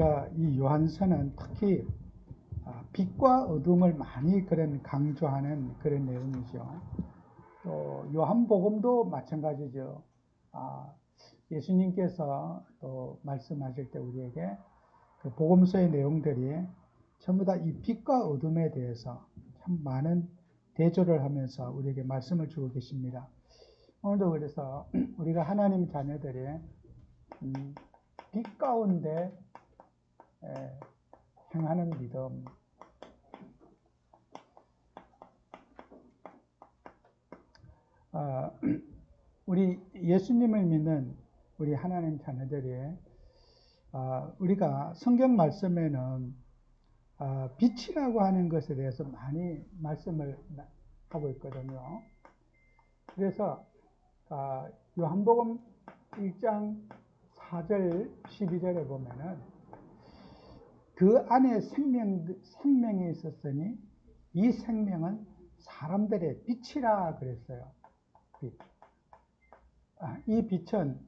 우리가 이 요한서는 특히 빛과 어둠을 많이 그런 강조하는 그런 내용이죠. 또 요한복음도 마찬가지죠. 예수님께서 또 말씀하실 때 우리에게 그 복음서의 내용들이 전부 다 이 빛과 어둠에 대해서 참 많은 대조를 하면서 우리에게 말씀을 주고 계십니다. 오늘도 그래서 우리가 하나님 자녀들이 빛 가운데 행하는 믿음, 우리 예수님을 믿는 우리 하나님 자녀들이 우리가 성경 말씀에는 빛이라고 하는 것에 대해서 많이 말씀을 하고 있거든요. 그래서 요한복음 1장 4절 12절에 보면은 그 안에 생명이 있었으니 이 생명은 사람들의 빛이라 그랬어요. 빛. 이 빛은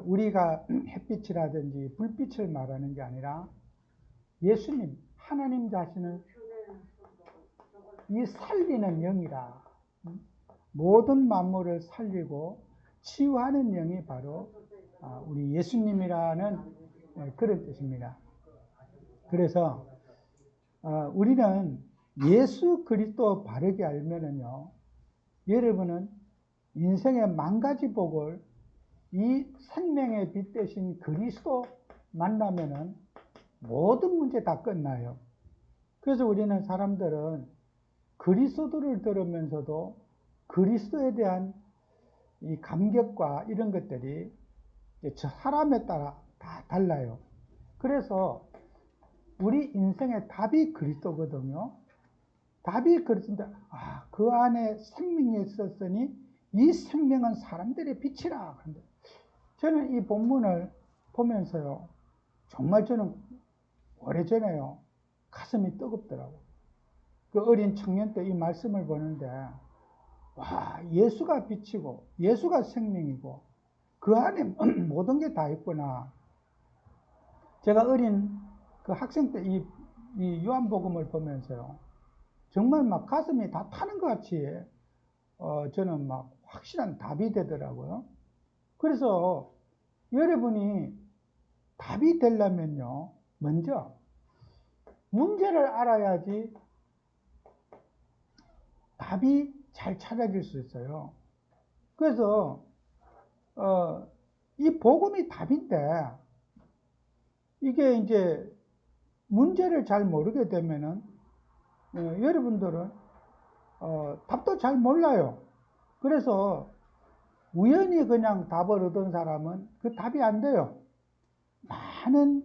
우리가 햇빛이라든지 불빛을 말하는 게 아니라 예수님, 하나님 자신을 이 살리는 영이라. 모든 만물을 살리고 치유하는 영이 바로 우리 예수님이라는 그런 뜻입니다. 그래서 우리는 예수 그리스도 바르게 알면은요, 여러분은 인생의 만 가지 복을 이 생명의 빛 대신 그리스도 만나면은 모든 문제 다 끝나요. 그래서 우리는 사람들은 그리스도를 들으면서도 그리스도에 대한 이 감격과 이런 것들이 저 사람에 따라 다 달라요. 그래서 우리 인생의 답이 그리스도거든요. 답이 그리스도인데 그 안에 생명이 있었으니 이 생명은 사람들의 빛이라. 저는 이 본문을 보면서요, 정말 저는 오래전에요, 가슴이 뜨겁더라고요. 그 어린 청년 때 이 말씀을 보는데 예수가 빛이고 예수가 생명이고 그 안에 모든 게 다 있구나. 제가 어린 그 학생 때 이 요한복음을 보면서요, 정말 막 가슴이 다 타는 것 같이 저는 막 확실한 답이 되더라고요. 그래서 여러분이 답이 되려면요, 먼저 문제를 알아야지 답이 잘 찾아질 수 있어요. 그래서 이 복음이 답인데 이게 이제 문제를 잘 모르게 되면은 여러분들은 답도 잘 몰라요. 그래서 우연히 그냥 답을 얻은 사람은 그 답이 안 돼요. 많은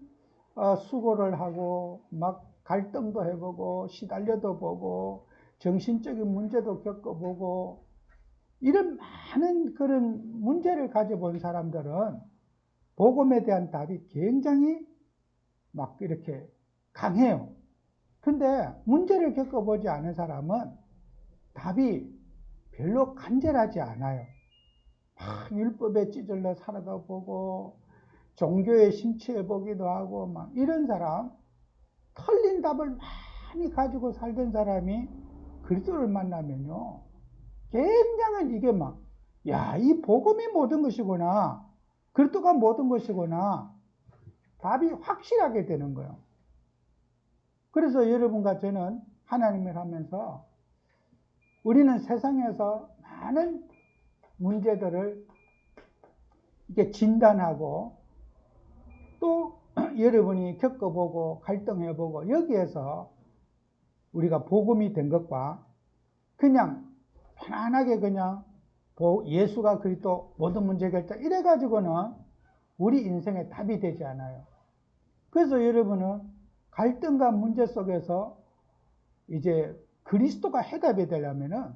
수고를 하고 막 갈등도 해보고 시달려도 보고 정신적인 문제도 겪어보고 이런 많은 그런 문제를 가져본 사람들은 복음에 대한 답이 굉장히 막 이렇게 강해요. 근데 문제를 겪어보지 않은 사람은 답이 별로 간절하지 않아요. 막 율법에 찌들러 살아가 보고 종교에 심취해 보기도 하고 막 이런 사람, 틀린 답을 많이 가지고 살던 사람이 그리스도를 만나면요, 굉장히 이게 막 이 복음이 모든 것이구나, 그리스도가 모든 것이구나, 답이 확실하게 되는 거예요. 그래서 여러분과 저는 하나님을 하면서 우리는 세상에서 많은 문제들을 이렇게 진단하고 또 여러분이 겪어보고 갈등해보고 여기에서 우리가 복음이 된 것과 그냥 편안하게 그냥 예수가 그리스도 모든 문제 해결자 이래가지고는 우리 인생에 답이 되지 않아요. 그래서 여러분은 갈등과 문제 속에서 이제 그리스도가 해답이 되려면은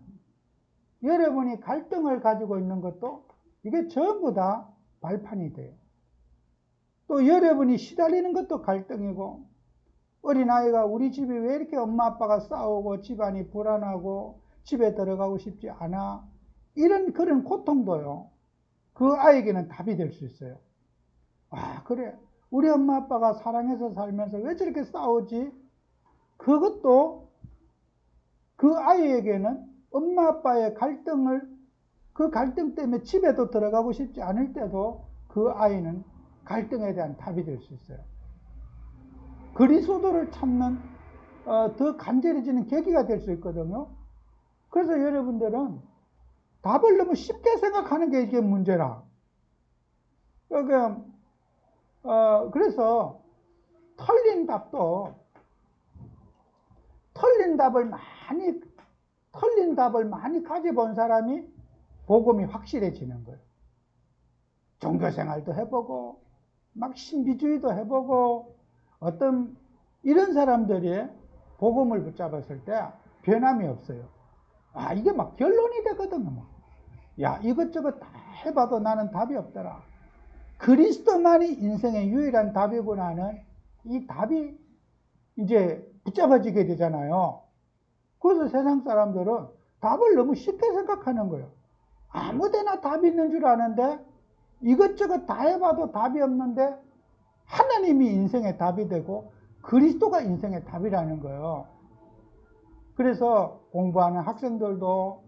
여러분이 갈등을 가지고 있는 것도 이게 전부 다 발판이 돼요. 또 여러분이 시달리는 것도 갈등이고, 어린아이가 우리 집이 왜 이렇게 엄마 아빠가 싸우고 집안이 불안하고 집에 들어가고 싶지 않아, 이런 그런 고통도요, 그 아이에게는 답이 될 수 있어요. 그래, 우리 엄마 아빠가 사랑해서 살면서 왜 저렇게 싸우지? 그것도 그 아이에게는 엄마 아빠의 그 갈등 때문에 집에도 들어가고 싶지 않을 때도 그 아이는 갈등에 대한 답이 될 수 있어요. 그리스도를 찾는 더 간절해지는 계기가 될 수 있거든요. 그래서 여러분들은 답을 너무 쉽게 생각하는 게 이게 문제라. 그러니까 그래서 틀린 답을 많이 가져본 사람이 복음이 확실해지는 거예요. 종교생활도 해보고 막 신비주의도 해보고 어떤 이런 사람들이 복음을 붙잡았을 때 변함이 없어요. 이게 막 결론이 되거든요. 야, 이것저것 다 해봐도 나는 답이 없더라. 그리스도만이 인생의 유일한 답이구나 하는 이 답이 이제 붙잡아지게 되잖아요. 그래서 세상 사람들은 답을 너무 쉽게 생각하는 거예요. 아무데나 답이 있는 줄 아는데 이것저것 다 해봐도 답이 없는데 하나님이 인생의 답이 되고 그리스도가 인생의 답이라는 거예요. 그래서 공부하는 학생들도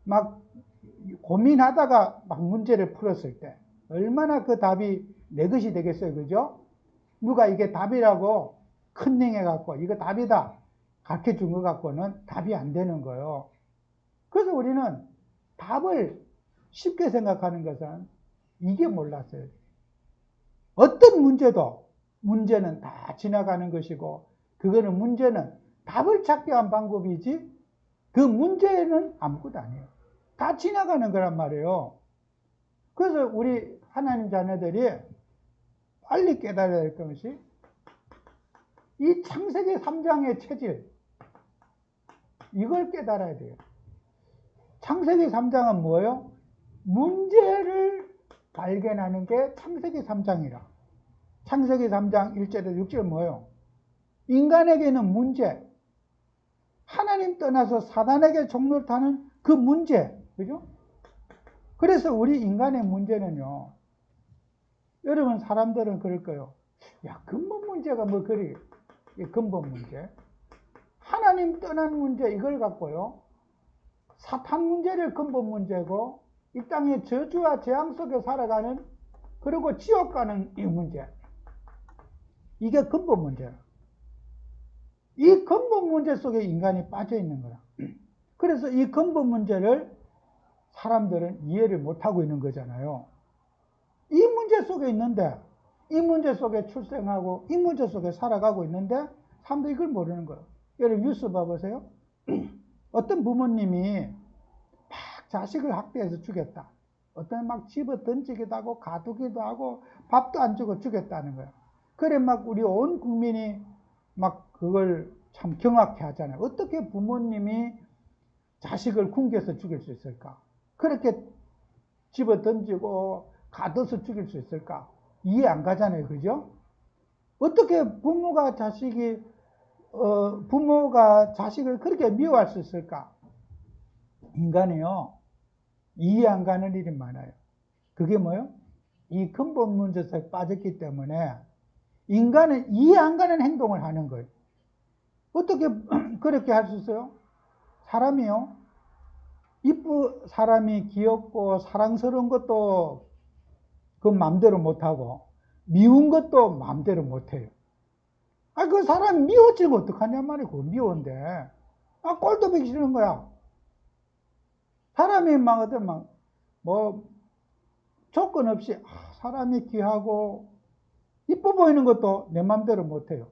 막 고민하다가 막 문제를 풀었을 때 얼마나 그 답이 내 것이 되겠어요. 그죠? 누가 이게 답이라고 컨닝해갖고 이거 답이다 가르쳐 준 것 갖고는 답이 안 되는 거예요. 그래서 우리는 답을 쉽게 생각하는 것은 이게 몰랐어요. 어떤 문제는 다 지나가는 것이고 그거는 문제는 답을 찾기 위한 방법이지 그 문제는 아무것도 아니에요. 다 지나가는 거란 말이에요. 그래서 우리 하나님 자녀들이 빨리 깨달아야 될 것이 이 창세기 3장의 체질, 이걸 깨달아야 돼요. 창세기 3장은 뭐예요? 문제를 발견하는 게 창세기 3장이라. 창세기 3장 1절에서 6절 뭐예요? 인간에게는 문제, 하나님 떠나서 사단에게 종로를 타는 그 문제, 그죠? 그래서 우리 인간의 문제는요, 여러분 사람들은 그럴 거예요. 야, 근본 문제가 뭐 그리 근본 문제, 하나님 떠난 문제 이걸 갖고요, 사탄 문제를 근본 문제고 이 땅의 저주와 재앙 속에 살아가는 그리고 지옥 가는 이 문제, 이게 근본 문제야. 이 근본 문제 속에 인간이 빠져 있는 거야. 그래서 이 근본 문제를 사람들은 이해를 못하고 있는 거잖아요. 이 문제 속에 있는데, 이 문제 속에 출생하고 이 문제 속에 살아가고 있는데 사람들이 이걸 모르는 거예요. 여러분 뉴스 봐보세요. 어떤 부모님이 막 자식을 학대해서 죽였다. 어떤 막 집어 던지기도 하고 가두기도 하고 밥도 안 주고 죽였다는 거예요. 그래 막 우리 온 국민이 막 그걸 참 경악해 하잖아요. 어떻게 부모님이 자식을 굶겨서 죽일 수 있을까? 그렇게 집어 던지고 가둬서 죽일 수 있을까? 이해 안 가잖아요. 그죠? 어떻게 부모가 자식을 그렇게 미워할 수 있을까? 인간이요, 이해 안 가는 일이 많아요. 그게 뭐예요? 이 근본 문제에 빠졌기 때문에 인간은 이해 안 가는 행동을 하는 거예요. 어떻게 그렇게 할 수 있어요? 사람이요, 사람이 귀엽고 사랑스러운 것도 그 마음대로 못하고 미운 것도 마음대로 못해요. 그 사람 미워지면 어떡하냐 말이고, 미운데 꼴도 보기 싫은 거야. 사람이 막 어떤 조건 없이 사람이 귀하고 이뻐 보이는 것도 내 마음대로 못해요.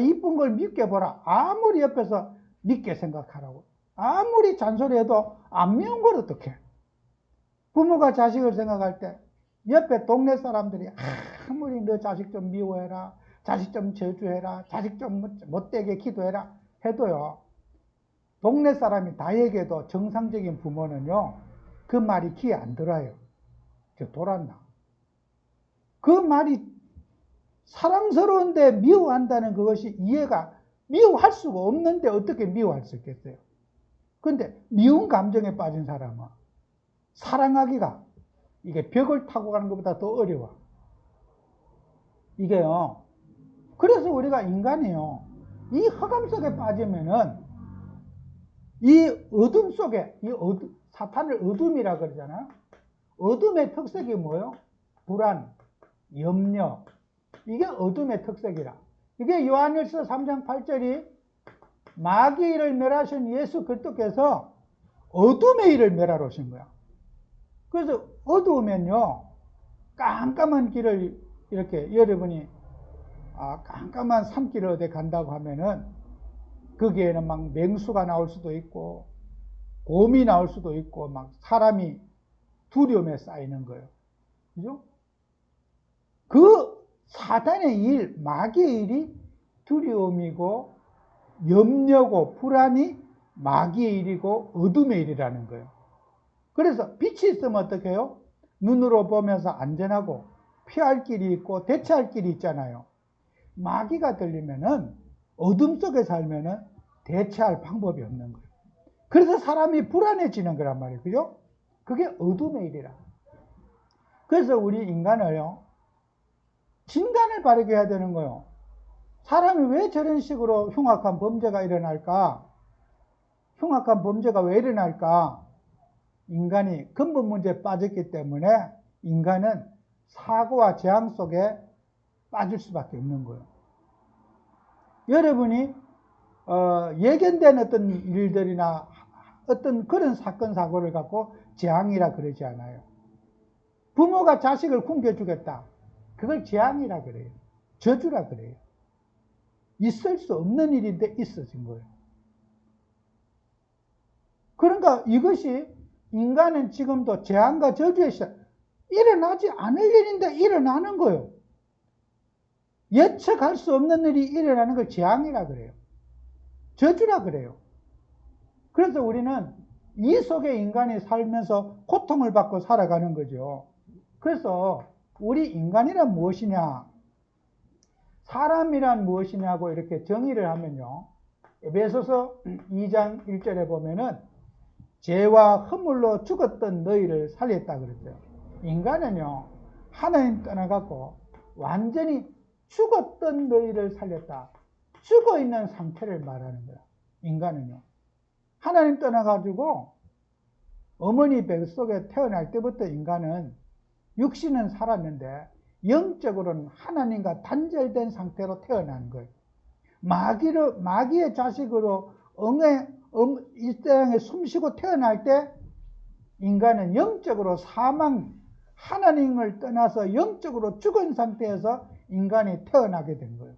이쁜 걸 밉게 보라. 아무리 옆에서 밉게 생각하라고, 아무리 잔소리해도 안 미운 걸 어떡해. 부모가 자식을 생각할 때 옆에 동네 사람들이 아무리 너 자식 좀 미워해라, 자식 좀 저주해라, 자식 좀 못되게 기도해라 해도요, 동네 사람이 다 얘기해도 정상적인 부모는요, 그 말이 귀에 안 들어요. 저 돌았나? 그 말이 사랑스러운데 미워한다는 그것이 미워할 수가 없는데 어떻게 미워할 수 있겠어요? 근데 미운 감정에 빠진 사람은 사랑하기가 이게 벽을 타고 가는 것보다 더 어려워. 이게요. 그래서 우리가 인간이요. 이 흑암 속에 빠지면은 이 어둠 속에, 사탄을 어둠이라 그러잖아요. 어둠의 특색이 뭐예요? 불안, 염려. 이게 어둠의 특색이라. 이게 요한일서 3장 8절이 마귀의 일을 멸하신 예수 그리스도께서 어둠의 일을 멸하러 오신 거야. 그래서 어두우면요, 깜깜한 길을 이렇게 여러분이 깜깜한 산길을 어디 간다고 하면은 거기에는 막 맹수가 나올 수도 있고 곰이 나올 수도 있고 막 사람이 두려움에 쌓이는 거예요. 그죠? 그 사단의 일, 마귀의 일이 두려움이고 염려고 불안이 마귀의 일이고 어둠의 일이라는 거예요. 그래서 빛이 있으면 어떻게 해요? 눈으로 보면서 안전하고 피할 길이 있고 대처할 길이 있잖아요. 마귀가 들리면은 어둠 속에 살면은 대처할 방법이 없는 거예요. 그래서 사람이 불안해지는 거란 말이에요. 그죠? 그게 어둠의 일이라. 그래서 우리 인간을요, 진단을 바르게 해야 되는 거예요. 사람이 왜 저런 식으로 흉악한 범죄가 일어날까? 흉악한 범죄가 왜 일어날까? 인간이 근본 문제에 빠졌기 때문에 인간은 사고와 재앙 속에 빠질 수밖에 없는 거예요. 여러분이 예견된 어떤 일들이나 어떤 그런 사건 사고를 갖고 재앙이라 그러지 않아요. 부모가 자식을 굶겨주겠다. 그걸 재앙이라 그래요. 저주라 그래요. 있을 수 없는 일인데 있어진 거예요. 그러니까 이것이 인간은 지금도 재앙과 저주에 일어나지 않을 일인데 일어나는 거예요. 예측할 수 없는 일이 일어나는 걸 재앙이라 그래요. 저주라 그래요. 그래서 우리는 이 속에 인간이 살면서 고통을 받고 살아가는 거죠. 그래서 우리 인간이란 무엇이냐, 사람이란 무엇이냐고 이렇게 정의를 하면요, 에베소서 2장 1절에 보면은 죄와 허물로 죽었던 너희를 살렸다 그랬어요. 인간은요, 하나님 떠나갖고 완전히 죽었던 너희를 살렸다. 죽어있는 상태를 말하는 거야. 인간은요. 하나님 떠나가지고 어머니 뱃속에 태어날 때부터 인간은 육신은 살았는데 영적으로는 하나님과 단절된 상태로 태어난 거예요. 마귀의 자식으로 이 땅에 숨쉬고 태어날 때 인간은 영적으로 사망, 하나님을 떠나서 영적으로 죽은 상태에서 인간이 태어나게 된 거예요.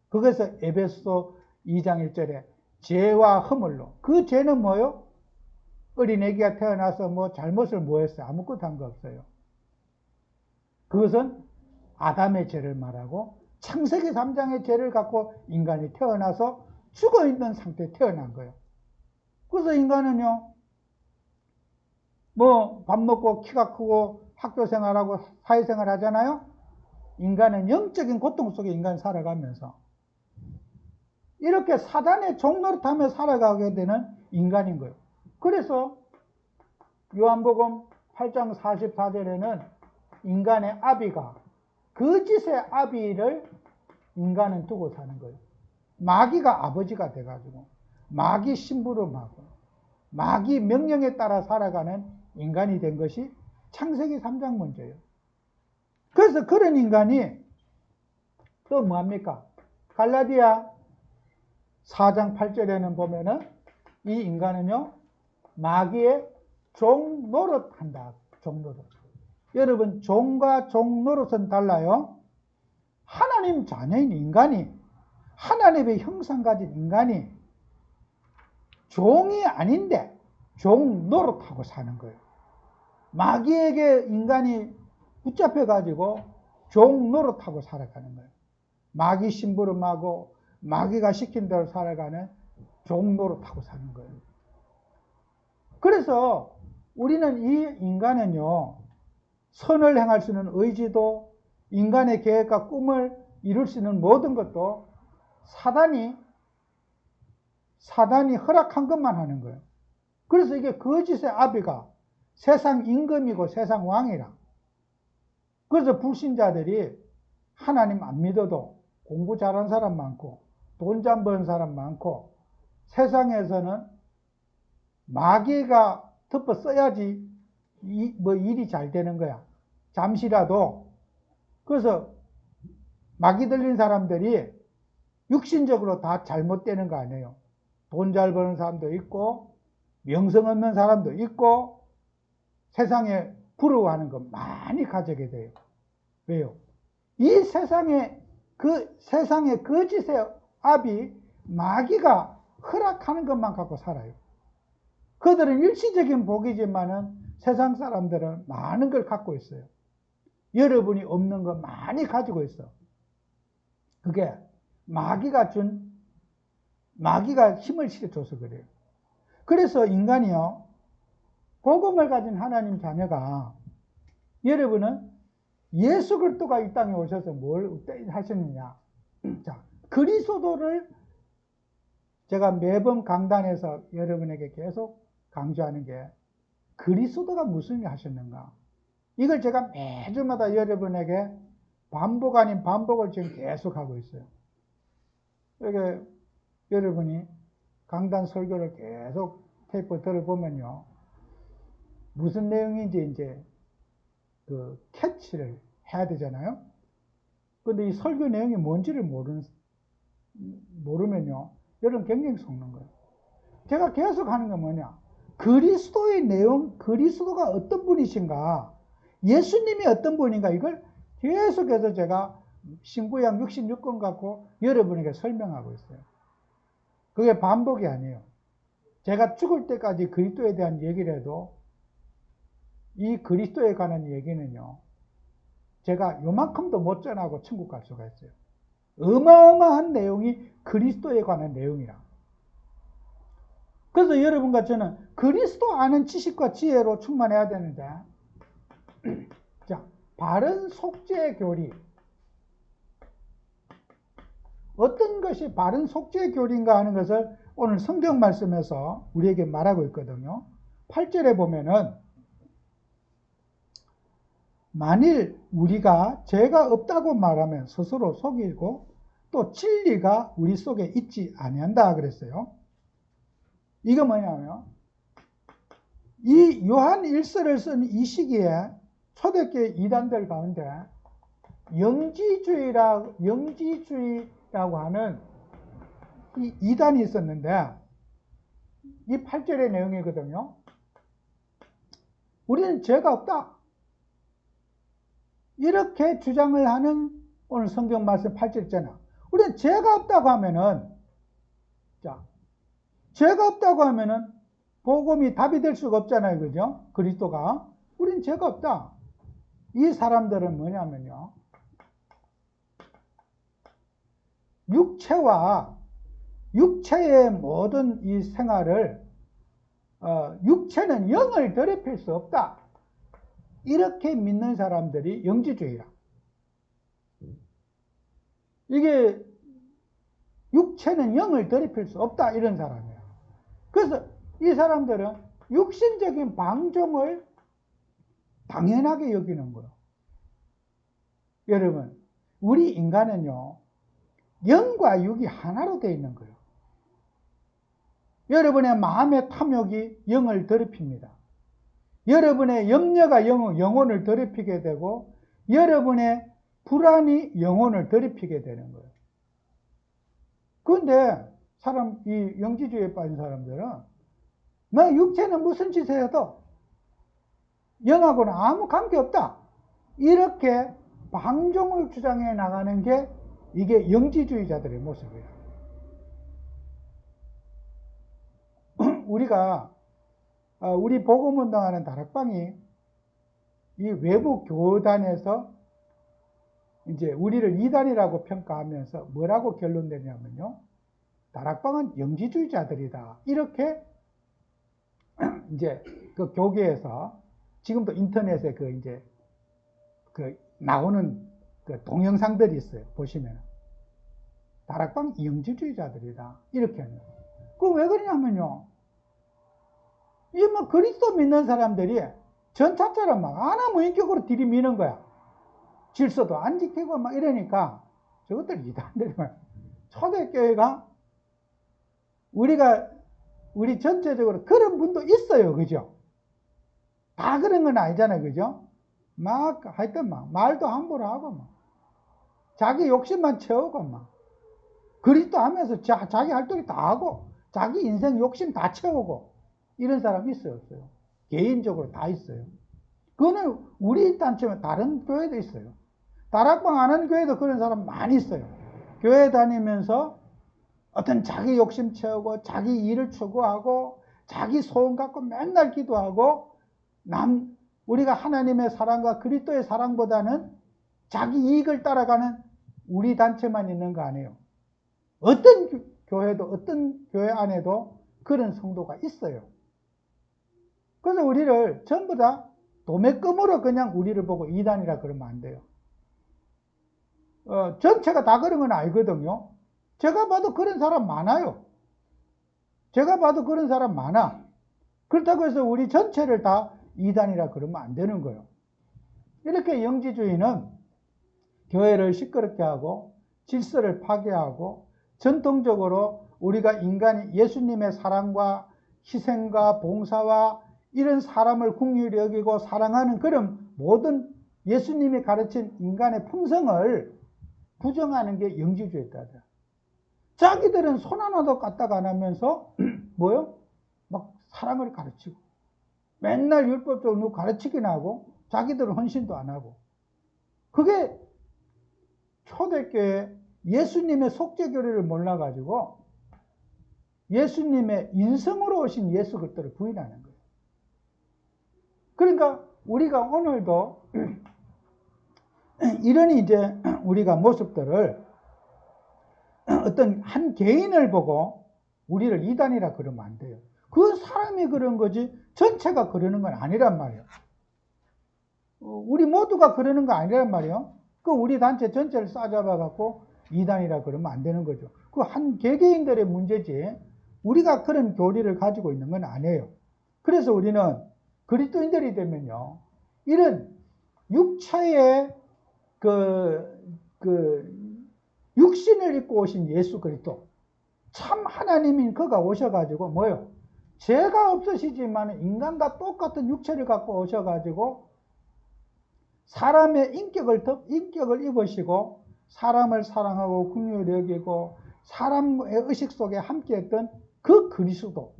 그래서 에베소 2장 1절에 죄와 허물로, 그 죄는 뭐예요? 어린애기가 태어나서 뭐 잘못을 뭐 했어요? 아무것도 한 거 없어요. 그것은 아담의 죄를 말하고 창세기 3장의 죄를 갖고 인간이 태어나서 죽어있는 상태에 태어난 거예요. 그래서 인간은요, 뭐 밥 먹고 키가 크고 학교 생활하고 사회생활 하잖아요. 인간은 영적인 고통 속에 인간이 살아가면서 이렇게 사단의 종노릇하며 살아가게 되는 인간인 거예요. 그래서 요한복음 8장 44절에는 인간의 아비가, 거짓의 아비를 인간은 두고 사는 거예요. 마귀가 아버지가 돼가지고 마귀 심부름하고 마귀 명령에 따라 살아가는 인간이 된 것이 창세기 3장 문제예요. 그래서 그런 인간이 또 뭐합니까? 갈라디아 4장 8절에는 보면은 이 인간은요, 마귀의 종 노릇한다. 종 노릇. 여러분, 종과 종 노릇은 달라요. 하나님 자녀인 인간이, 하나님의 형상 가진 인간이 종이 아닌데 종 노릇하고 사는 거예요. 마귀에게 인간이 붙잡혀가지고 종 노릇하고 살아가는 거예요. 마귀 심부름하고 마귀가 시킨 대로 살아가는 종 노릇하고 사는 거예요. 그래서 우리는 이 인간은요, 선을 행할 수 있는 의지도, 인간의 계획과 꿈을 이룰 수 있는 모든 것도 사단이 허락한 것만 하는 거예요. 그래서 이게 거짓의 아비가 세상 임금이고 세상 왕이라. 그래서 불신자들이 하나님 안 믿어도 공부 잘하는 사람 많고 돈 잘 버는 사람 많고 세상에서는 마귀가 덮어 써야지 일이 잘 되는 거야. 잠시라도. 그래서 마귀 들린 사람들이 육신적으로 다 잘못되는 거 아니에요. 돈 잘 버는 사람도 있고 명성 없는 사람도 있고 세상에 부러워하는 거 많이 가지게 돼요. 왜요? 이 세상의 거짓의 압이 마귀가 허락하는 것만 갖고 살아요. 그들은 일시적인 복이지만은 세상 사람들은 많은 걸 갖고 있어요. 여러분이 없는 거 많이 가지고 있어. 그게 마귀가 힘을 실어줘서 그래요. 그래서 인간이요, 복음을 가진 하나님 자녀가, 여러분은 예수 그리스도가 이 땅에 오셔서 뭘 하셨느냐? 자, 그리스도를 제가 매번 강단에서 여러분에게 계속 강조하는 게 그리스도가 무슨 일 하셨는가? 이걸 제가 매주마다 여러분에게 반복 아닌 반복을 지금 계속 하고 있어요. 이게 여러분이 강단 설교를 계속 테이프 들어보면요, 무슨 내용인지 이제 그 캐치를 해야 되잖아요. 근데 이 설교 내용이 뭔지를 모르면요, 여러분 굉장히 속는 거예요. 제가 계속 하는 건 뭐냐? 그리스도의 내용, 그리스도가 어떤 분이신가, 예수님이 어떤 분인가, 이걸 계속해서 제가 신구약 66권 갖고 여러분에게 설명하고 있어요. 그게 반복이 아니에요. 제가 죽을 때까지 그리스도에 대한 얘기를 해도 이 그리스도에 관한 얘기는요, 제가 요만큼도 못 전하고 천국 갈 수가 있어요. 어마어마한 내용이 그리스도에 관한 내용이라. 그래서 여러분과 저는 그리스도 아는 지식과 지혜로 충만해야 되는데, 자, 바른 속죄 교리. 어떤 것이 바른 속죄 교리인가 하는 것을 오늘 성경 말씀에서 우리에게 말하고 있거든요. 8절에 보면은, 만일 우리가 죄가 없다고 말하면 스스로 속이고 또 진리가 우리 속에 있지 아니한다 그랬어요. 이거 뭐냐면, 이 요한 1서를 쓴 이 시기에 초대교회 이단들 가운데 영지주의라고 하는 이 이단이 있었는데, 이 8절의 내용이거든요. 우리는 죄가 없다, 이렇게 주장을 하는 오늘 성경 말씀 8절 있잖아. 우리는 죄가 없다고 하면은, 자, 죄가 없다고 하면은 복음이 답이 될 수가 없잖아요. 그죠? 그리스도가. 우린 죄가 없다. 이 사람들은 뭐냐면요, 육체의 모든 이 생활을, 육체는 영을 더럽힐 수 없다, 이렇게 믿는 사람들이 영지주의라. 이게 육체는 영을 더럽힐 수 없다, 이런 사람이에요. 그래서 이 사람들은 육신적인 방종을 당연하게 여기는 거예요. 여러분, 우리 인간은요, 영과 육이 하나로 되어 있는 거예요. 여러분의 마음의 탐욕이 영을 더럽힙니다. 여러분의 염려가 영혼을 더럽히게 되고, 여러분의 불안이 영혼을 더럽히게 되는 거예요. 그런데 이 영지주의에 빠진 사람들은 뭐 육체는 무슨 짓을 해도 영하고는 아무 관계없다, 이렇게 방종을 주장해 나가는 게 이게 영지주의자들의 모습이에요. 우리 복음운동하는 다락방이 이 외부 교단에서 이제 우리를 이단이라고 평가하면서 뭐라고 결론 내냐면요, 다락방은 영지주의자들이다, 이렇게 이제 그 교계에서, 지금도 인터넷에 나오는 그 동영상들이 있어요. 보시면 다락방 영지주의자들이다, 이렇게 하는. 그럼 왜 그러냐면요, 이 뭐 그리스도 믿는 사람들이 전차처럼 막 아나무인격으로 들이미는 거야. 질서도 안 지키고 막 이러니까 저것들 이단들이 초대교회가 우리 전체적으로 그런 분도 있어요. 그죠? 다 그런 건 아니잖아요. 그죠? 막 하여튼 막 말도 함부로 하고 막 자기 욕심만 채우고 막 그리스도 하면서 자기 할 도리 다 하고 자기 인생 욕심 다 채우고 이런 사람 있어요? 없어요? 개인적으로 다 있어요. 그거는 우리 단체면 다른 교회도 있어요. 다락방 안 하는 교회도 그런 사람 많이 있어요. 교회 다니면서 어떤 자기 욕심 채우고 자기 일을 추구하고 자기 소원 갖고 맨날 기도하고 우리가 하나님의 사랑과 그리스도의 사랑보다는 자기 이익을 따라가는 우리 단체만 있는 거 아니에요. 어떤 교회도 어떤 교회 안에도 그런 성도가 있어요. 그래서 우리를 전부 다 도매금으로 그냥 우리를 보고 이단이라 그러면 안 돼요. 전체가 다 그런 건 아니거든요. 제가 봐도 그런 사람 많아요. 제가 봐도 그런 사람 많아. 그렇다고 해서 우리 전체를 다 이단이라 그러면 안 되는 거예요. 이렇게 영지주의는 교회를 시끄럽게 하고 질서를 파괴하고 전통적으로 우리가 인간이 예수님의 사랑과 희생과 봉사와 이런 사람을 긍휼히 여기고 사랑하는 그런 모든 예수님이 가르친 인간의 품성을 부정하는 게 영지주의다. 자기들은 손 하나도 까딱 안 하면서 뭐요? 막 사랑을 가르치고 맨날 율법적으로 가르치긴 하고 자기들은 헌신도 안 하고 그게 초대교회 예수님의 속죄교리를 몰라가지고 예수님의 인성으로 오신 예수 그리스도를 부인하는 거예요. 그러니까 우리가 오늘도 이런 이제 우리가 모습들을 어떤 한 개인을 보고 우리를 이단이라 그러면 안 돼요. 그 사람이 그런 거지 전체가 그러는 건 아니란 말이에요. 우리 모두가 그러는 거 아니란 말이에요. 그 우리 단체 전체를 싸잡아 갖고 이단이라 그러면 안 되는 거죠. 그 한 개개인들의 문제지 우리가 그런 교리를 가지고 있는 건 아니에요. 그래서 우리는 그리스도인들이 되면요, 이런 육체의 육신을 입고 오신 예수 그리스도, 참 하나님인 그가 오셔가지고 뭐요? 죄가 없으시지만 인간과 똑같은 육체를 갖고 오셔가지고 사람의 인격을 입으시고 사람을 사랑하고 긍휼히 여기고 사람의 의식 속에 함께했던 그 그리스도.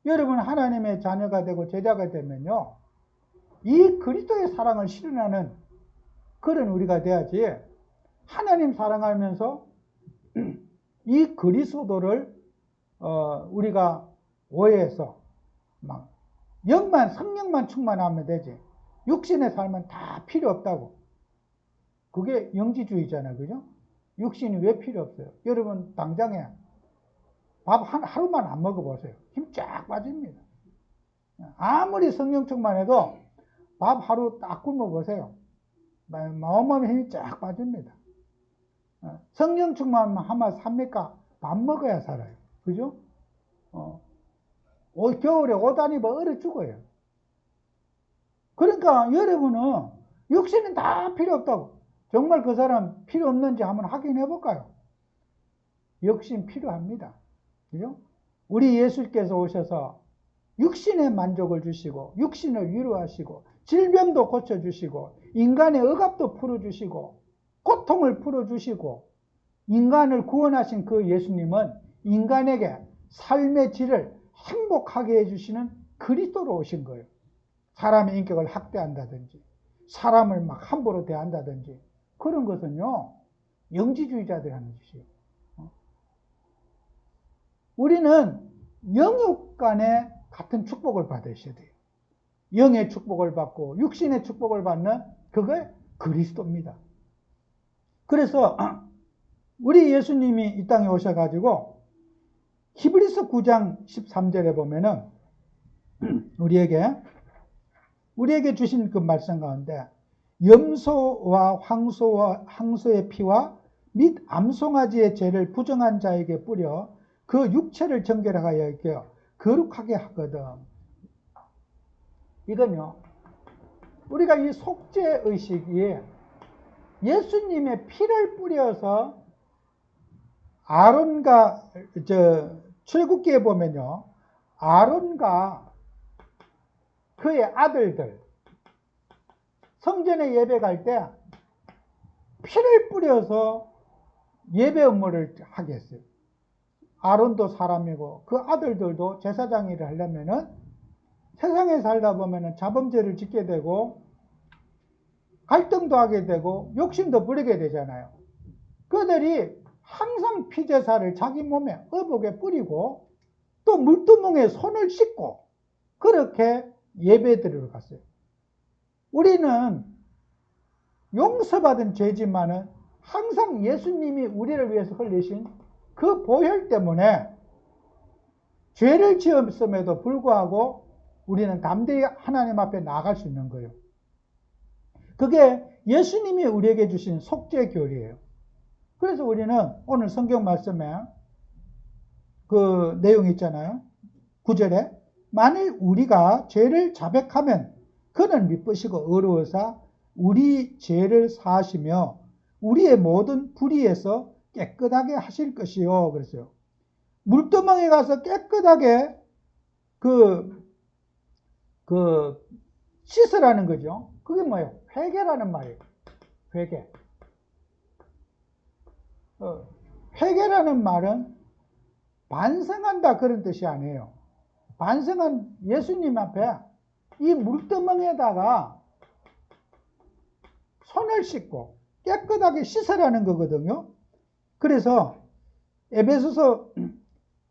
여러분 하나님의 자녀가 되고 제자가 되면요, 이 그리스도의 사랑을 실현하는 그런 우리가 돼야지. 하나님 사랑하면서 이 그리스도를 우리가 오해해서 막 성령만 충만하면 되지. 육신의 삶은 다 필요 없다고. 그게 영지주의잖아요. 그죠? 육신이 왜 필요 없어요? 여러분 당장에 밥 하루만 안 먹어보세요. 힘 쫙 빠집니다. 아무리 성령 충만해도 밥 하루 딱 굶어보세요. 마음에 힘이 쫙 빠집니다. 성령 충만만 하면 삽니까? 밥 먹어야 살아요. 그죠? 겨울에 옷 안 입어 얼어 죽어요. 그러니까 여러분은 육신은 다 필요 없다고. 정말 그 사람 필요 없는지 한번 확인해 볼까요? 육신 필요합니다. 그죠? 우리 예수께서 오셔서 육신의 만족을 주시고 육신을 위로하시고 질병도 고쳐주시고 인간의 억압도 풀어주시고 고통을 풀어주시고 인간을 구원하신 그 예수님은 인간에게 삶의 질을 행복하게 해주시는 그리스도로 오신 거예요. 사람의 인격을 학대한다든지 사람을 막 함부로 대한다든지 그런 것은요, 영지주의자들이 하는 짓이에요. 우리는 영육 간에 같은 축복을 받으셔야 돼요. 영의 축복을 받고 육신의 축복을 받는 그게 그리스도입니다. 그래서 우리 예수님이 이 땅에 오셔가지고 히브리서 9장 13절에 보면은 우리에게 주신 그 말씀 가운데 염소와 황소의 피와 및 암송아지의 죄를 부정한 자에게 뿌려 그 육체를 정결하여 거룩하게 하거든. 이건요, 우리가 이 속죄 의식이 예수님의 피를 뿌려서 아론과 출애굽기에 보면요, 아론과 그의 아들들 성전에 예배 갈 때 피를 뿌려서 예배 업무를 하게 했어요. 아론도 사람이고 그 아들들도 제사장 일을 하려면은 세상에 살다 보면은 자범죄를 짓게 되고 갈등도 하게 되고 욕심도 부리게 되잖아요. 그들이 항상 피제사를 자기 몸에 의복에 뿌리고 또 물두멍에 손을 씻고 그렇게 예배드리러 갔어요. 우리는 용서받은 죄지만은 항상 예수님이 우리를 위해서 흘리신 그 보혈 때문에 죄를 지었음에도 불구하고 우리는 담대히 하나님 앞에 나아갈 수 있는 거예요. 그게 예수님이 우리에게 주신 속죄교리예요. 그래서 우리는 오늘 성경 말씀에 그 내용 있잖아요. 9절에 만일 우리가 죄를 자백하면 그는 미쁘시고 의로우사 우리 죄를 사하시며 우리의 모든 불의에서 깨끗하게 하실 것이요. 그랬어요. 물두멍에 가서 깨끗하게 씻으라는 거죠. 그게 뭐예요? 회개라는 말이에요. 회개. 회개라는 말은 반성한다 그런 뜻이 아니에요. 반성은 예수님 앞에 이 물두멍에다가 손을 씻고 깨끗하게 씻으라는 거거든요. 그래서 에베소서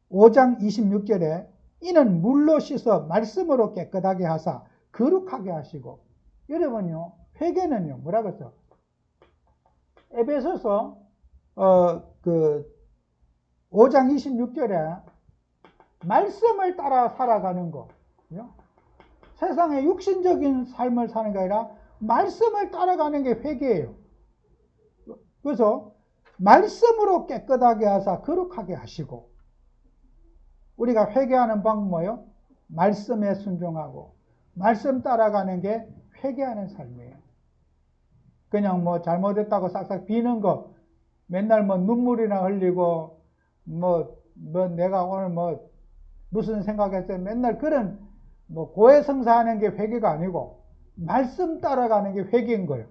5장 26절에 이는 물로 씻어 말씀으로 깨끗하게 하사 거룩하게 하시고, 여러분요, 회개는요, 뭐라고 했어? 에베소서 5장 26절에 말씀을 따라 살아가는 거, 세상에 육신적인 삶을 사는 게 아니라 말씀을 따라가는 게 회개예요. 그래서 말씀으로 깨끗하게 하사 거룩하게 하시고, 우리가 회개하는 방법 뭐예요? 말씀에 순종하고 말씀 따라가는 게 회개하는 삶이에요. 그냥 뭐 잘못했다고 싹싹 비는 거, 맨날 뭐 눈물이나 흘리고 뭐 내가 오늘 뭐 무슨 생각했어요, 맨날 그런 뭐 고해성사하는 게 회개가 아니고 말씀 따라가는 게 회개인 거예요.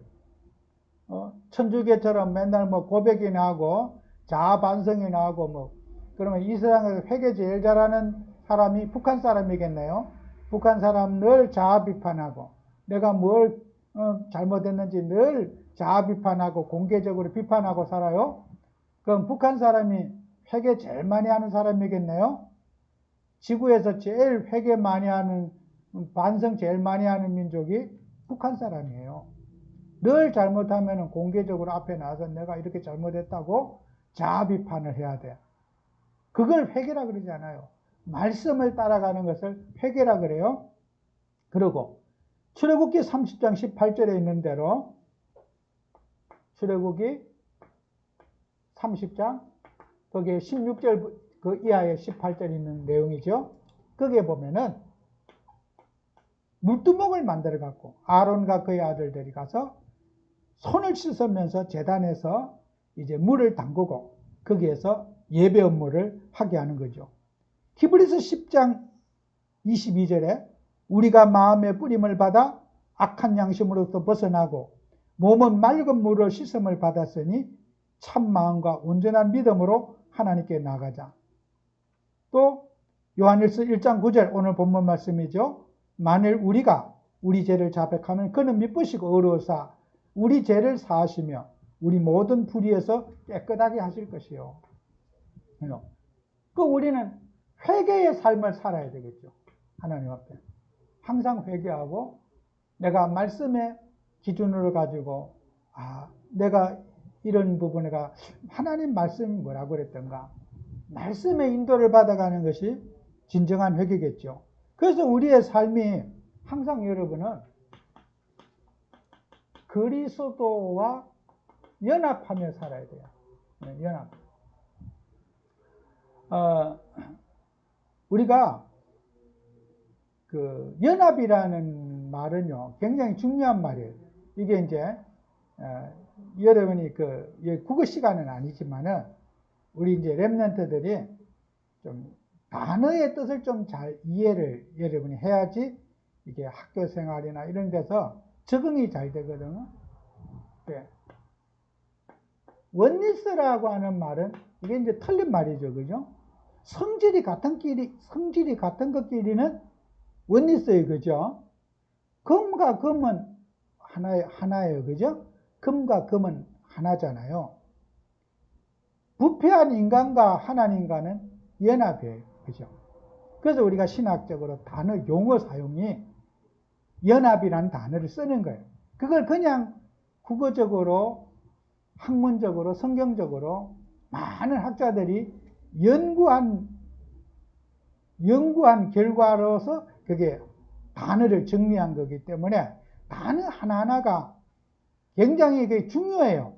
천주교처럼 맨날 뭐 고백이나 하고 자아 반성이나 하고 뭐, 그러면 이 세상에서 회개 제일 잘하는 사람이 북한 사람이겠네요. 북한 사람 늘 자아 비판하고 내가 뭘 잘못했는지 늘 자아 비판하고 공개적으로 비판하고 살아요. 그럼 북한 사람이 회개 제일 많이 하는 사람이겠네요. 지구에서 제일 회개 많이 하는, 반성 제일 많이 하는 민족이 북한 사람이에요. 늘 잘못하면 공개적으로 앞에 나와서 내가 이렇게 잘못했다고 자아 비판을 해야 돼. 그걸 회개라 그러지 않아요. 말씀을 따라가는 것을 회개라 그래요. 그리고 출애굽기 30장 18절에 있는 대로, 출애굽기 30장 거기에 16절 그 이하에 18절 있는 내용이죠. 거기에 보면은 물두멍을 만들어 갖고 아론과 그의 아들들이 가서 손을 씻으면서 제단에서 이제 물을 담그고 거기에서 예배 업무를 하게 하는 거죠. 히브리서 10장 22절에 우리가 마음의 뿌림을 받아 악한 양심으로부터 벗어나고 몸은 맑은 물을 씻음을 받았으니 참 마음과 온전한 믿음으로 하나님께 나가자. 또 요한일서 1장 9절 오늘 본문 말씀이죠. 만일 우리가 우리 죄를 자백하면 그는 미쁘시고 의로우사 우리 죄를 사하시며 우리 모든 불의에서 깨끗하게 하실 것이요. 그 우리는 회개의 삶을 살아야 되겠죠. 하나님 앞에 항상 회개하고 내가 말씀의 기준으로 가지고 내가 이런 부분에가 하나님 말씀이 뭐라고 그랬던가, 말씀의 인도를 받아가는 것이 진정한 회개겠죠. 그래서 우리의 삶이 항상 여러분은 그리스도와 연합하며 살아야 돼요. 연합. 우리가 그 연합이라는 말은요 굉장히 중요한 말이에요. 이게 이제 여러분이 국어 시간은 아니지만은 우리 이제 랩런트들이 좀 단어의 뜻을 좀 잘 이해를 여러분이 해야지 이게 학교 생활이나 이런 데서 적응이 잘 되거든요. 네. 원리스라고 하는 말은 이게 이제 틀린 말이죠, 그죠? 성질이 같은 것끼리는 원리스예요, 그죠? 금과 금은 하나예요, 그죠? 금과 금은 하나잖아요. 부패한 인간과 하나님과는 연합이에요, 그죠? 그래서 우리가 신학적으로 단어 용어 사용이 연합이라는 단어를 쓰는 거예요. 그걸 그냥 국어적으로, 학문적으로, 성경적으로 많은 학자들이 연구한 결과로서 그게 단어를 정리한 거기 때문에 단어 하나하나가 굉장히 중요해요.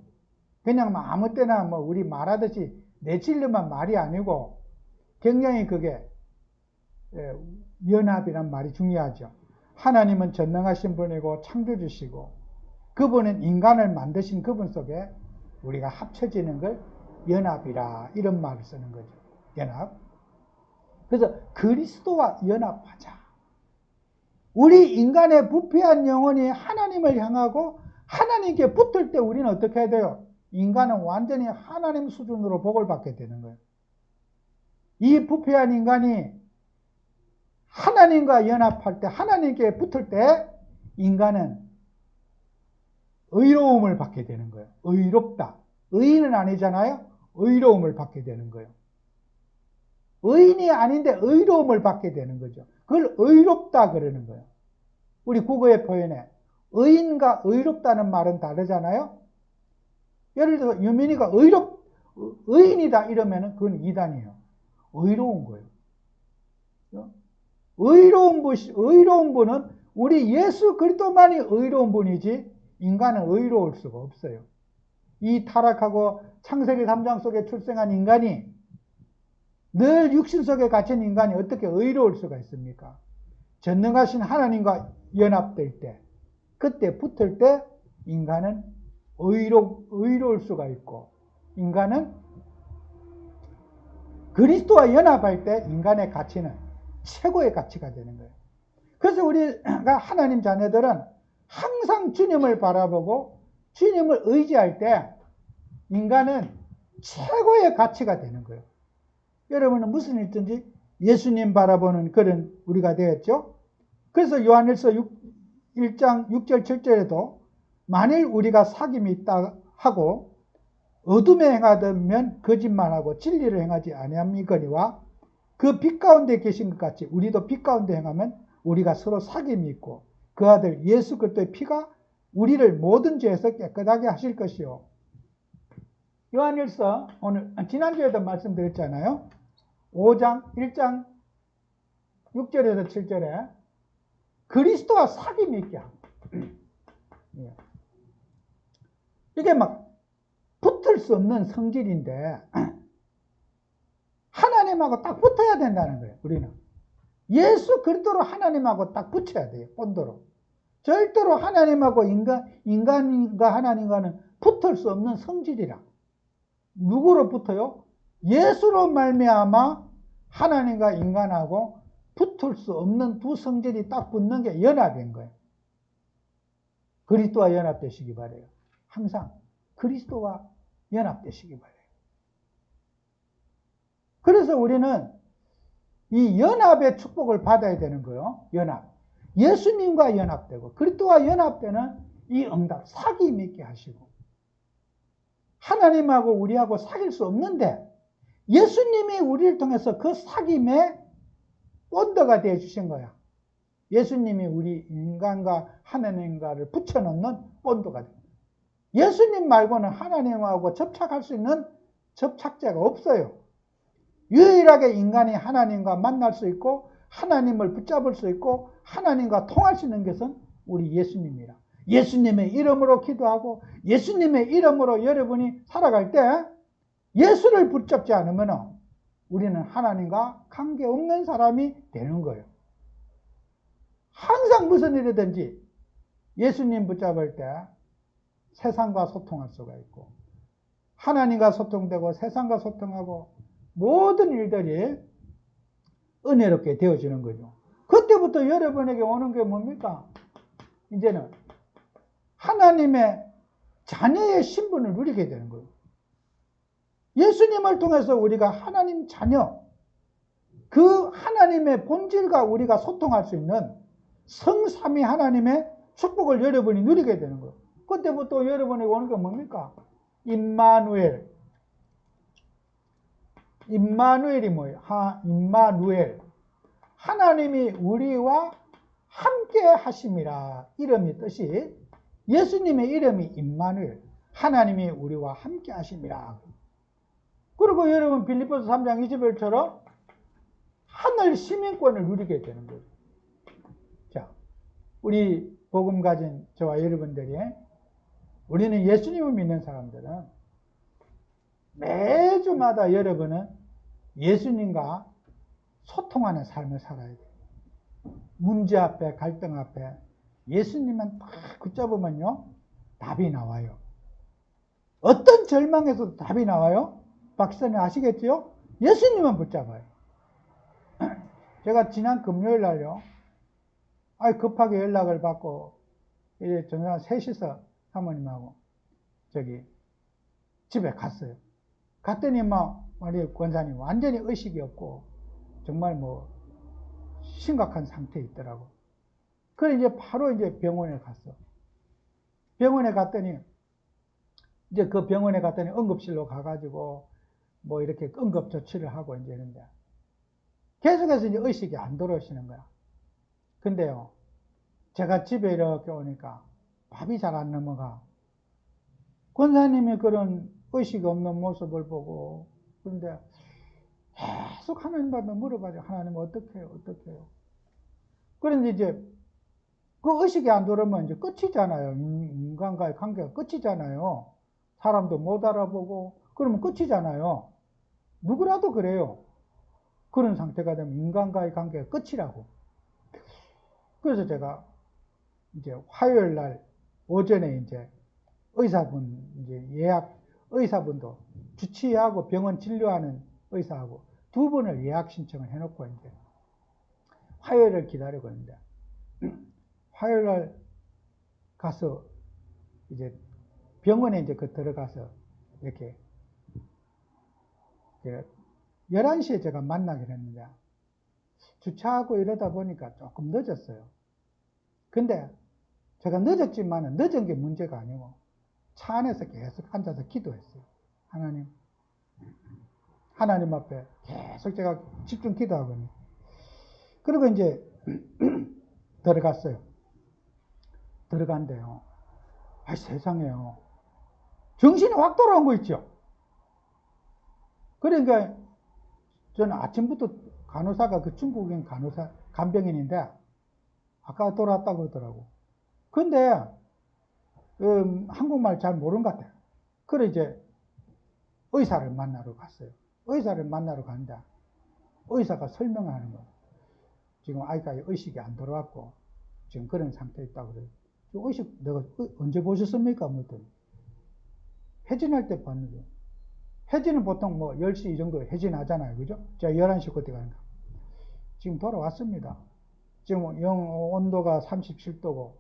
그냥 아무 때나 우리 말하듯이 내치려만 말이 아니고 굉장히 그게 연합이란 말이 중요하죠. 하나님은 전능하신 분이고 창조주시고 그분은 인간을 만드신 그분 속에 우리가 합쳐지는 걸 연합이라 이런 말을 쓰는 거죠. 연합. 그래서 그리스도와 연합하자. 우리 인간의 부패한 영혼이 하나님을 향하고 하나님께 붙을 때 우리는 어떻게 해야 돼요? 인간은 완전히 하나님 수준으로 복을 받게 되는 거예요. 이 부패한 인간이 하나님과 연합할 때, 하나님께 붙을 때 인간은 의로움을 받게 되는 거예요. 의롭다. 의인은 아니잖아요. 의로움을 받게 되는 거예요. 의인이 아닌데 의로움을 받게 되는 거죠. 그걸 의롭다 그러는 거예요. 우리 국어의 표현에 의인과 의롭다는 말은 다르잖아요. 예를 들어 유민이가 의인이다 이러면 그건 이단이에요. 의로운 거예요. 의로운 분은 우리 예수 그리스도만이 의로운 분이지 인간은 의로울 수가 없어요. 이 타락하고 창세기 3장 속에 출생한 인간이 늘 육신 속에 갇힌 인간이 어떻게 의로울 수가 있습니까? 전능하신 하나님과 연합될 때, 그때 붙을 때 인간은 의로울 수가 있고, 인간은 그리스도와 연합할 때 인간의 가치는 최고의 가치가 되는 거예요. 그래서 우리가 하나님 자녀들은 항상 주님을 바라보고 주님을 의지할 때 인간은 최고의 가치가 되는 거예요. 여러분은 무슨 일든지 예수님 바라보는 그런 우리가 되었죠. 그래서 요한일서 1장 6절 7절에도 만일 우리가 사귐이 있다 하고 어둠에 행하면 거짓말하고 진리를 행하지 아니함이거니와 그 빛 가운데 계신 것 같이 우리도 빛 가운데 행하면 우리가 서로 사귐이 있고 그 아들 예수 그리스도의 피가 우리를 모든 죄에서 깨끗하게 하실 것이요. 요한일서 오늘 지난주에도 말씀드렸잖아요. 5장 1장 6절에서 7절에 그리스도와 사귐이 있게 합니다. 이게 막 붙을 수 없는 성질인데 하나님하고 딱 붙어야 된다는 거예요. 우리는 예수 그리스도로 하나님하고 딱 붙여야 돼요. 본도로. 절대로 하나님하고 인간과 하나님과는 붙을 수 없는 성질이라. 누구로 붙어요? 예수로 말미암아 하나님과 인간하고 붙을 수 없는 두 성질이 딱 붙는 게 연합인 거예요. 그리스도와 연합되시기 바래요. 항상 그리스도와 연합되시기 바래요. 그래서 우리는 이 연합의 축복을 받아야 되는 거예요. 연합. 예수님과 연합되고 그리스도와 연합되는 이 응답, 사귐 있게 하시고 하나님하고 우리하고 사귈 수 없는데 예수님이 우리를 통해서 그 사귐의 본드가 되어 주신 거야. 예수님이 우리 인간과 하나님과를 붙여놓는 본드가 됩니다. 예수님 말고는 하나님하고 접착할 수 있는 접착제가 없어요. 유일하게 인간이 하나님과 만날 수 있고 하나님을 붙잡을 수 있고 하나님과 통할 수 있는 것은 우리 예수님이라. 예수님의 이름으로 기도하고 예수님의 이름으로 여러분이 살아갈 때 예수를 붙잡지 않으면 우리는 하나님과 관계없는 사람이 되는 거예요. 항상 무슨 일이든지 예수님 붙잡을 때 세상과 소통할 수가 있고, 하나님과 소통되고 세상과 소통하고 모든 일들이 은혜롭게 되어지는 거죠. 그때부터 여러분에게 오는 게 뭡니까? 이제는 하나님의 자녀의 신분을 누리게 되는 거예요. 예수님을 통해서 우리가 하나님 자녀, 그 하나님의 본질과 우리가 소통할 수 있는 성삼위 하나님의 축복을 여러분이 누리게 되는 거예요. 그때부터 여러분에게 오는 게 뭡니까? 임마누엘. 임마누엘이 뭐예요? 임마누엘. 하나님이 우리와 함께 하심이라. 이름이 뜻이, 예수님의 이름이 임마누엘. 하나님이 우리와 함께 하심이라. 그리고 여러분 빌립보서 3장 21절처럼 하늘 시민권을 누리게 되는 거예요. 자, 우리 복음 가진 저와 여러분들이, 우리는 예수님을 믿는 사람들은 매주마다 여러분은 예수님과 소통하는 삶을 살아야 돼요. 문제 앞에, 갈등 앞에 예수님만 딱 붙잡으면요, 답이 나와요. 어떤 절망에서도 답이 나와요. 박사님 아시겠죠? 예수님만 붙잡아요. 제가 지난 금요일 날요, 급하게 연락을 받고, 이제 저녁 3시서 사모님하고 집에 갔어요. 갔더니 우리 권사님 완전히 의식이 없고 정말 심각한 상태에 있더라고. 그래 이제 바로 이제 병원에 갔어. 병원에 갔더니 이제 그 병원에 갔더니 응급실로 가가지고 이렇게 응급 조치를 하고 이제 이런데 계속해서 이제 의식이 안 돌아오시는 거야. 근데요, 제가 집에 이렇게 오니까 밥이 잘 안 넘어가. 권사님이 그런 의식이 없는 모습을 보고, 그런데 계속 하나님 앞에 물어봐요. 하나님 어떻게 해요? 어떻게 해요? 그런데 이제 그 의식이 안 들어오면 이제 끝이잖아요. 인간과의 관계가 끝이잖아요. 사람도 못 알아보고 그러면 끝이잖아요. 누구라도 그래요. 그런 상태가 되면 인간과의 관계가 끝이라고. 그래서 제가 이제 화요일 날 오전에 이제 의사분도 주치의하고 병원 진료하는 의사하고 두 분을 예약 신청을 해놓고 이제 화요일을 기다리고 있는데, 화요일 날 가서 이제 병원에 이제 들어가서 이렇게 11시에 제가 만나기로 했는데, 주차하고 이러다 보니까 조금 늦었어요. 근데 제가 늦었지만은 늦은 게 문제가 아니고 차 안에서 계속 앉아서 기도했어요. 하나님 앞에 계속 제가 집중 기도하거든요. 그리고 이제 들어갔어요. 들어간대요. 세상에요. 정신이 확 돌아온 거 있죠. 그러니까 저는 아침부터 간호사가 그 중국인 간병인인데 아까 돌아왔다고 그러더라고. 근데 한국말 잘 모르는 것 같아요. 그래 이제 의사를 만나러 갔어요. 의사를 만나러 갔는데 의사가 설명을 하는 거예요. 지금 아이가 의식이 안 돌아왔고 지금 그런 상태에 있다고 그래요. 의식 내가 언제 보셨습니까? 회진할 때 봤는데, 회진은 보통 10시 이 정도 회진하잖아요. 그죠? 제가 11시 그때 가니까. 지금 돌아왔습니다. 지금 영 온도가 37도고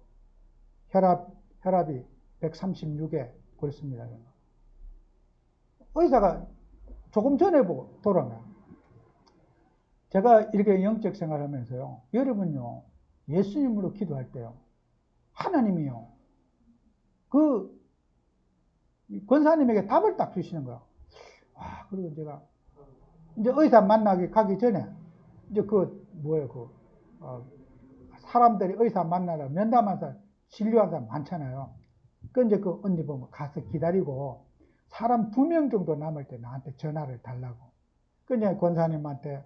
혈압이 136에 그렇습니다. 의사가 조금 전에 보고 돌아온 거예요. 제가 이렇게 영적 생활하면서요, 여러분요, 예수님으로 기도할 때요, 하나님이요, 그 권사님에게 답을 딱 주시는 거야. 그리고 제가 이제 의사 만나기 가기 전에 이제 사람들이 의사 만나러 면담한 사람, 진료한 사람 많잖아요. 이제 언니 보면 가서 기다리고 사람 2명 정도 남을 때 나한테 전화를 달라고. 이제 권사님한테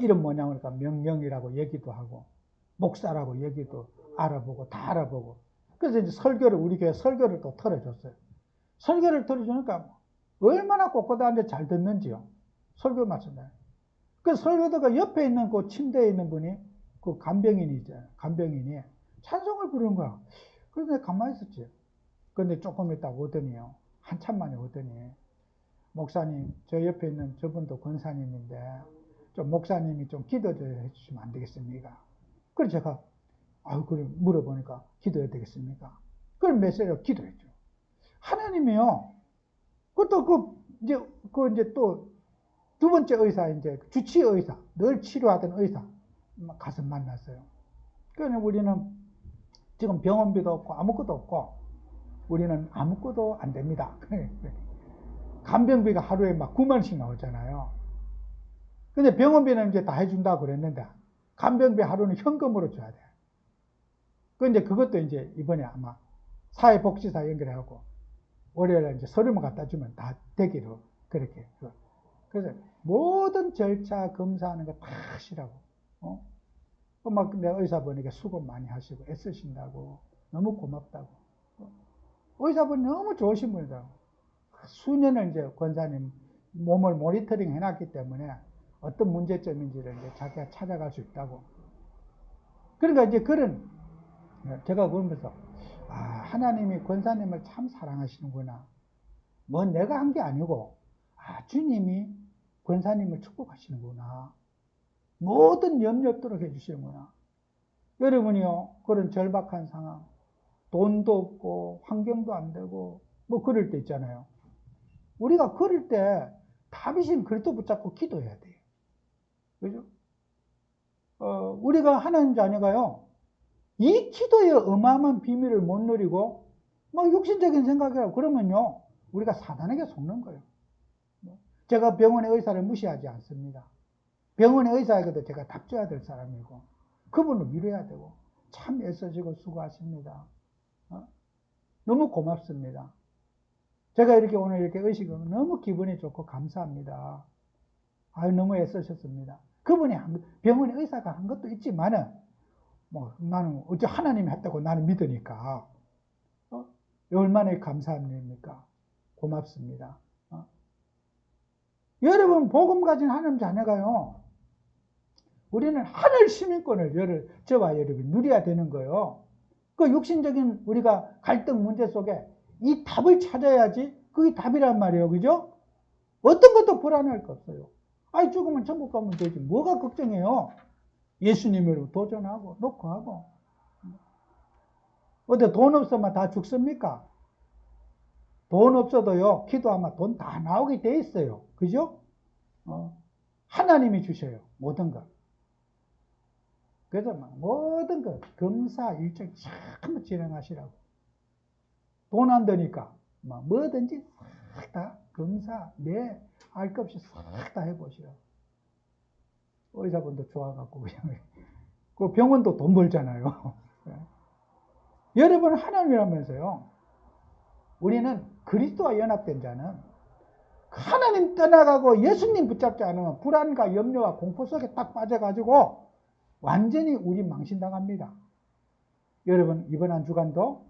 이름 뭐냐고 그러니까 명령이라고 얘기도 하고 목사라고 얘기도 알아보고 다 알아보고. 그래서 이제 우리 교회 설교를 또 틀어줬어요. 설교를 틀어주니까 얼마나 꼿꼿한데 잘 듣는지요. 설교 맞습니다. 그 설교자가 옆에 있는 그 침대에 있는 분이 그 간병인이 찬송을 부르는 거야. 그래서 내가 가만히 있었지. 근데 조금 있다 오더니요. 한참 만에 오더니, 목사님, 저 옆에 있는 저분도 권사님인데, 좀 목사님이 좀 기도 좀 해주시면 안 되겠습니까? 그래서 제가, 그럼 물어보니까 기도해야 되겠습니까? 그럼 메시지로 기도했죠. 하나님이요. 그것도 이제 또 두 번째 의사, 이제 주치 의사, 늘 치료하던 의사 가서 만났어요. 그러니 우리는 지금 병원비도 없고 아무것도 없고 우리는 아무것도 안 됩니다. 간병비가 하루에 막 9만원씩 나오잖아요. 근데 병원비는 이제 다 해준다고 그랬는데 간병비 하루는 현금으로 줘야 돼. 근데 그것도 이제 이번에 아마 사회복지사 연결해갖고 월요일에 이제 서류만 갖다 주면 다 되기로 그렇게. 그래서 모든 절차 검사하는 거 다 하시라고. 막 내 의사분에게 수고 많이 하시고 애쓰신다고 너무 고맙다고. 의사분이 너무 좋으신 분이다. 수년을 이제 권사님 몸을 모니터링 해놨기 때문에 어떤 문제점인지를 이제 자기가 찾아갈 수 있다고. 그러니까 이제 제가 그러면서 하나님이 권사님을 참 사랑하시는구나. 뭐 내가 한 게 아니고 주님이 권사님을 축복하시는구나. 모든 염려 없도록 해주시는구나. 여러분이요, 그런 절박한 상황, 돈도 없고 환경도 안 되고 뭐 그럴 때 있잖아요. 우리가 그럴 때 다윗은 그리스도 붙잡고 기도해야 돼요. 그죠? 우리가 하나님 자녀가요, 이 기도의 어마어마한 비밀을 못 누리고 막 육신적인 생각이라고 그러면요, 우리가 사단에게 속는 거예요. 제가 병원의 의사를 무시하지 않습니다. 병원의 의사에게도 제가 답줘야 될 사람이고 그분을 위로해야 되고 참 애써지고 수고하십니다. 너무 고맙습니다. 제가 이렇게 오늘 이렇게 의식하면 너무 기분이 좋고 감사합니다. 너무 애쓰셨습니다. 그분이 병원의 의사가 한 것도 있지만은 나는 어째 하나님이 했다고 나는 믿으니까 얼마나 감사한 일입니까? 고맙습니다. 여러분 복음 가진 하나님 자녀가요, 우리는 하늘 시민권을 저와 여러분이 누려야 되는 거예요. 그 육신적인 우리가 갈등 문제 속에 이 답을 찾아야지 그게 답이란 말이에요. 그죠? 어떤 것도 불안할 거 없어요. 죽으면 천국 가면 되지. 뭐가 걱정해요? 예수님으로 도전하고 놓고 하고. 어디 돈 없으면 다 죽습니까? 돈 없어도요, 기도하면 돈 다 나오게 돼 있어요. 그죠? 하나님이 주셔요. 모든 것. 그래서 모든 것, 검사 일정 전부 진행하시라고. 돈 안 드니까 뭐든지 싹 다 검사, 알 것 없이 싹 다 해보시라고. 의사분도 좋아갖고 그냥. 그 병원도 돈 벌잖아요. 여러분 하나님이라면서요. 우리는 그리스도와 연합된 자는 하나님 떠나가고 예수님 붙잡지 않으면 불안과 염려와 공포 속에 딱 빠져가지고 완전히 우리 망신당합니다. 여러분 이번 한 주간도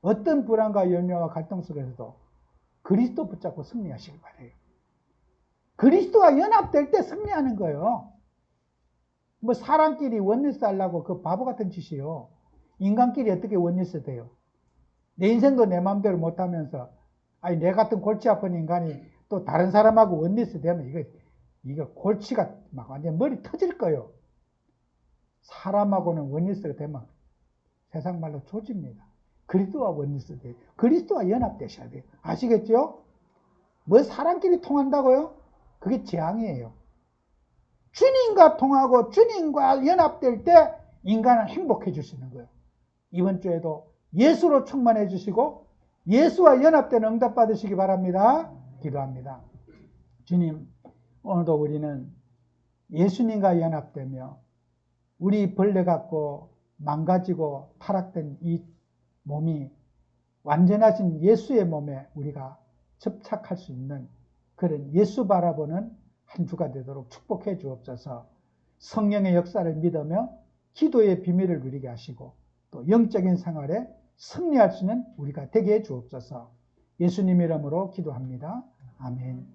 어떤 불안과 염려와 갈등 속에서도 그리스도 붙잡고 승리하시길 바라요. 그리스도와 연합될 때 승리하는 거예요. 사람끼리 원리스 하려고 그 바보 같은 짓이요. 인간끼리 어떻게 원리스 돼요? 내 인생도 내 마음대로 못하면서 내 같은 골치 아픈 인간이 또 다른 사람하고 원리스 되면 이거 골치가 막 완전 머리 터질 거예요. 사람하고는 원리스가 되면 세상 말로 조집니다. 그리스도와 원리스 돼요. 그리스도와 연합되셔야 돼요. 아시겠죠? 사람끼리 통한다고요? 그게 재앙이에요. 주님과 통하고 주님과 연합될 때 인간은 행복해질 수 있는 거예요. 이번 주에도 예수로 충만해 주시고 예수와 연합된 응답 받으시기 바랍니다. 기도합니다. 주님, 오늘도 우리는 예수님과 연합되며 우리 벌레 같고 망가지고 타락된 이 몸이 완전하신 예수의 몸에 우리가 접착할 수 있는 그런 예수 바라보는 한 주가 되도록 축복해 주옵소서. 성령의 역사를 믿으며 기도의 비밀을 누리게 하시고 또 영적인 생활에 승리할 수 있는 우리가 되게 해 주옵소서. 예수님 이름으로 기도합니다. 아멘.